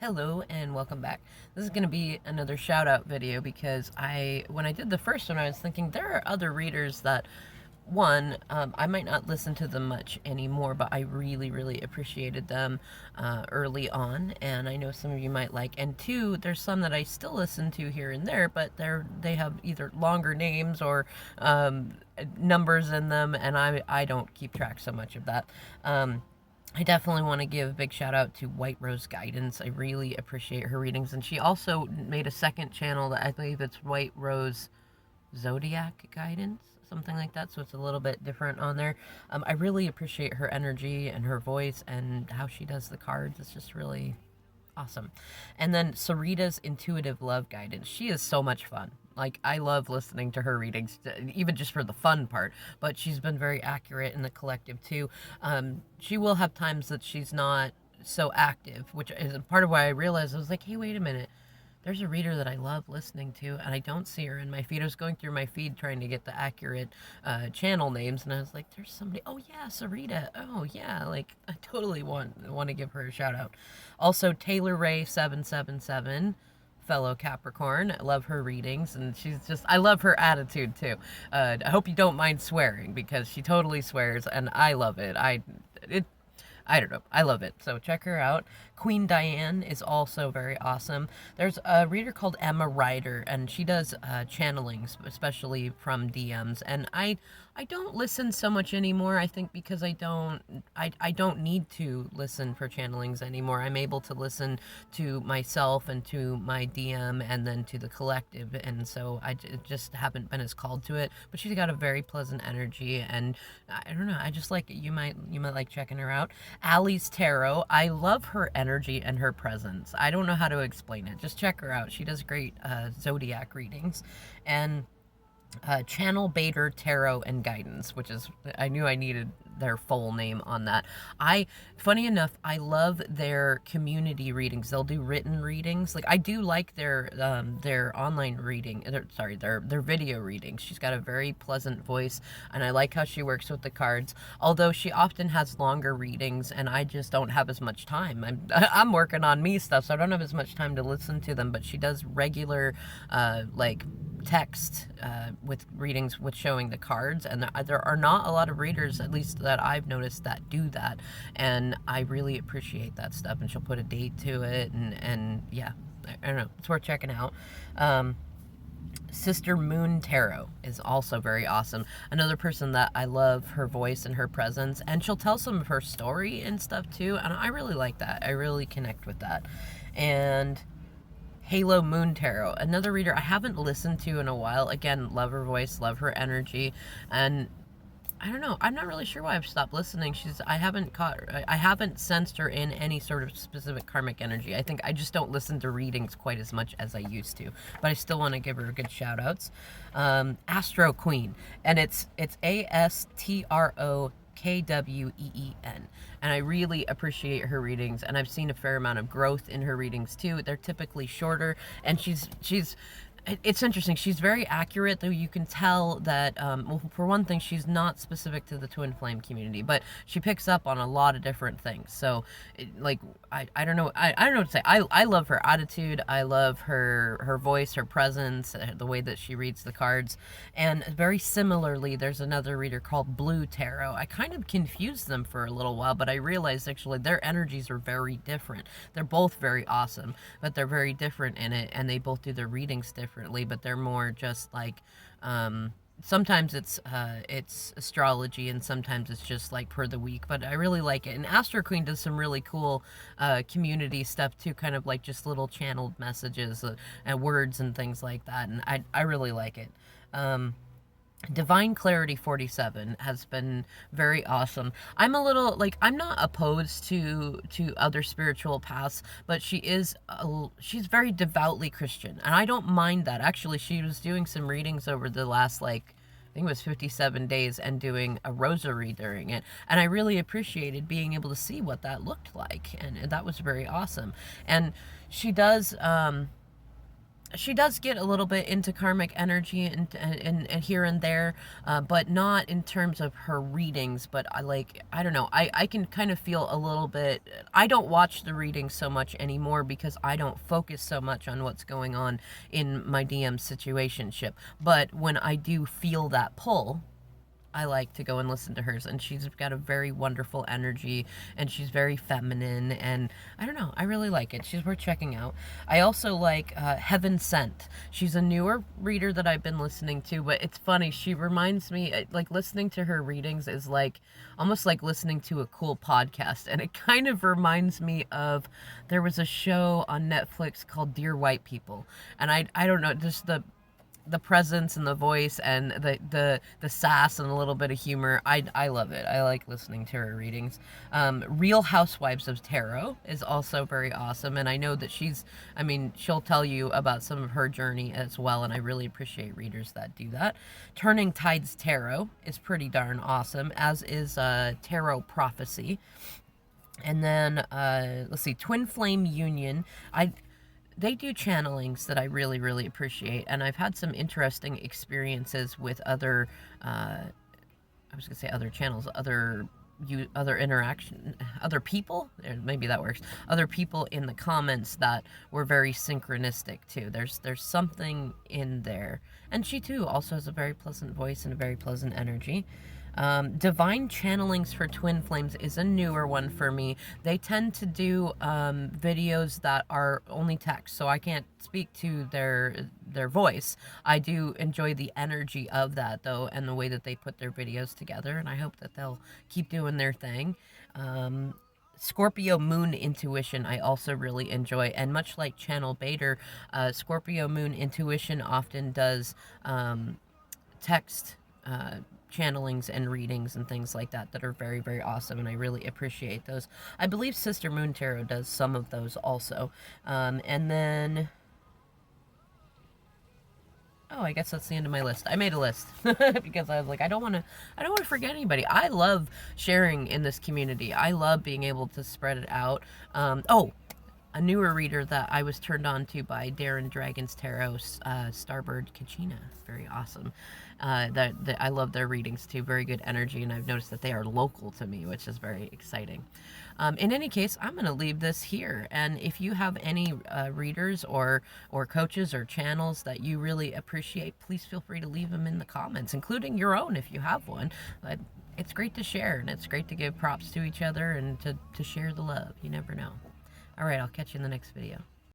Hello and welcome back. This is going to be another shout out video because when I did the first one, I was thinking there are other readers that, one, I might not listen to them much anymore, but I really, really appreciated them early on, and I know some of you might like. And two, there's some that I still listen to here and there, but they have either longer names or numbers in them, and I don't keep track so much of that. I definitely want to give a big shout out to White Rose Guidance. I really appreciate her readings. And she also made a second channel that I believe it's White Rose Zodiac Guidance, something like that. So it's a little bit different on there. I really appreciate her energy and her voice and how she does the cards. It's just really awesome. And then Sarita's Intuitive Love Guidance. She is so much fun. Like, I love listening to her readings, even just for the fun part, but she's been very accurate in the collective too. She will have times that she's not so active, which is part of why I realized, I was like, hey, wait a minute. There's a reader that I love listening to, and I don't see her in my feed. I was going through my feed trying to get the accurate channel names, and I was like, there's somebody, oh yeah, Sarita, oh yeah, like, I totally want to give her a shout out. Also, Taylor Ray 777, fellow Capricorn. I love her readings, and I love her attitude too. I hope you don't mind swearing, because she totally swears, and I love it. I don't know. I love it. So check her out. Queen Diane is also very awesome. There's a reader called Emma Ryder, and she does channelings, especially from DMs. And I don't listen so much anymore, I think, because I don't need to listen for channelings anymore. I'm able to listen to myself and to my DM and then to the collective, and so I just haven't been as called to it. But she's got a very pleasant energy, and I don't know, I just like it. You might like checking her out. Allie's Tarot. I love her energy and her presence. I don't know how to explain it. Just check her out. She does great zodiac readings. And Channel Bader Tarot and Guidance, which is, I knew I needed their full name on that. Funny enough, I love their community readings. They'll do written readings. Like, I do like their online reading, their video readings. She's got a very pleasant voice, and I like how she works with the cards, although she often has longer readings, and I just don't have as much time. I'm working on me stuff, so I don't have as much time to listen to them, but she does regular, like, text with readings with showing the cards, and there are not a lot of readers, at least that I've noticed, that do that, and I really appreciate that stuff. And she'll put a date to it, and yeah, I don't know, it's worth checking out. Sister Moon Tarot is also very awesome. Another person that I love her voice and her presence, and she'll tell some of her story and stuff too, and I really like that. I really connect with that. And Halo Moon Tarot, another reader I haven't listened to in a while. Again, love her voice, love her energy, and I don't know, I'm not really sure why I've stopped listening. I haven't sensed her in any sort of specific karmic energy. I think I just don't listen to readings quite as much as I used to, but I still want to give her good shout outs. Astro Queen, and it's ASTRO KWEEN, and I really appreciate her readings, and I've seen a fair amount of growth in her readings too. They're typically shorter, and it's interesting. She's very accurate, though you can tell that, well, for one thing, she's not specific to the twin flame community, but she picks up on a lot of different things. So, I don't know. I don't know what to say. I love her attitude. I love her voice, her presence, the way that she reads the cards. And very similarly, there's another reader called Blue Tarot. I kind of confused them for a little while, but I realized actually their energies are very different. They're both very awesome, but they're very different in it, and they both do their readings differently, but they're more just like, sometimes it's astrology, and sometimes it's just like per the week, but I really like it. And Astro Queen does some really cool community stuff too, kind of like just little channeled messages and words and things like that, and I really like it. Divine Clarity 47 has been very awesome. I'm a little, like, I'm not opposed to other spiritual paths, but she's very devoutly Christian, and I don't mind that. Actually, she was doing some readings over the last, like, I think it was 57 days, and doing a rosary during it, and I really appreciated being able to see what that looked like, and that was very awesome. And she does, she does get a little bit into karmic energy and here and there, but not in terms of her readings. But I don't know, I can kind of feel a little bit. I don't watch the readings so much anymore because I don't focus so much on what's going on in my DM situationship. But when I do feel that pull, I like to go and listen to hers, and she's got a very wonderful energy, and she's very feminine, and I don't know, I really like it. She's worth checking out. I also like Heaven Sent. She's a newer reader that I've been listening to, but it's funny, she reminds me, like, listening to her readings is like almost like listening to a cool podcast, and it kind of reminds me of, there was a show on Netflix called Dear White People, and I don't know, just the presence and the voice and the sass and a little bit of humor. I love it. I like listening to her readings. Real Housewives of Tarot is also very awesome, and I know that she'll tell you about some of her journey as well, and I really appreciate readers that do that. Turning Tides Tarot is pretty darn awesome, as is Tarot Prophecy. And then let's see, Twin Flame Union. They do channelings that I really, really appreciate, and I've had some interesting experiences with other, I was going to say other channels, other interaction, other people, maybe that works, other people in the comments that were very synchronistic too. There's something in there, and she too also has a very pleasant voice and a very pleasant energy. Divine Channelings for Twin Flames is a newer one for me. They tend to do videos that are only text, so I can't speak to their voice. I do enjoy the energy of that, though, and the way that they put their videos together, and I hope that they'll keep doing their thing. Scorpio Moon Intuition I also really enjoy, and much like Channel Bader, Scorpio Moon Intuition often does text channelings and readings and things like that are very, very awesome, and I really appreciate those. I believe Sister Moon Tarot does some of those also. And then, oh, I guess that's the end of my list. I made a list because I was like, I don't want to forget anybody. I love sharing in this community. I love being able to spread it out. Oh, a newer reader that I was turned on to by Darren Dragon's Tarot, Starbird Kachina. Very awesome. I love their readings too. Very good energy, and I've noticed that they are local to me, which is very exciting. In any case, I'm going to leave this here, and if you have any readers or coaches or channels that you really appreciate, please feel free to leave them in the comments, including your own if you have one. It's great to share, and it's great to give props to each other and to share the love. You never know. All right, I'll catch you in the next video.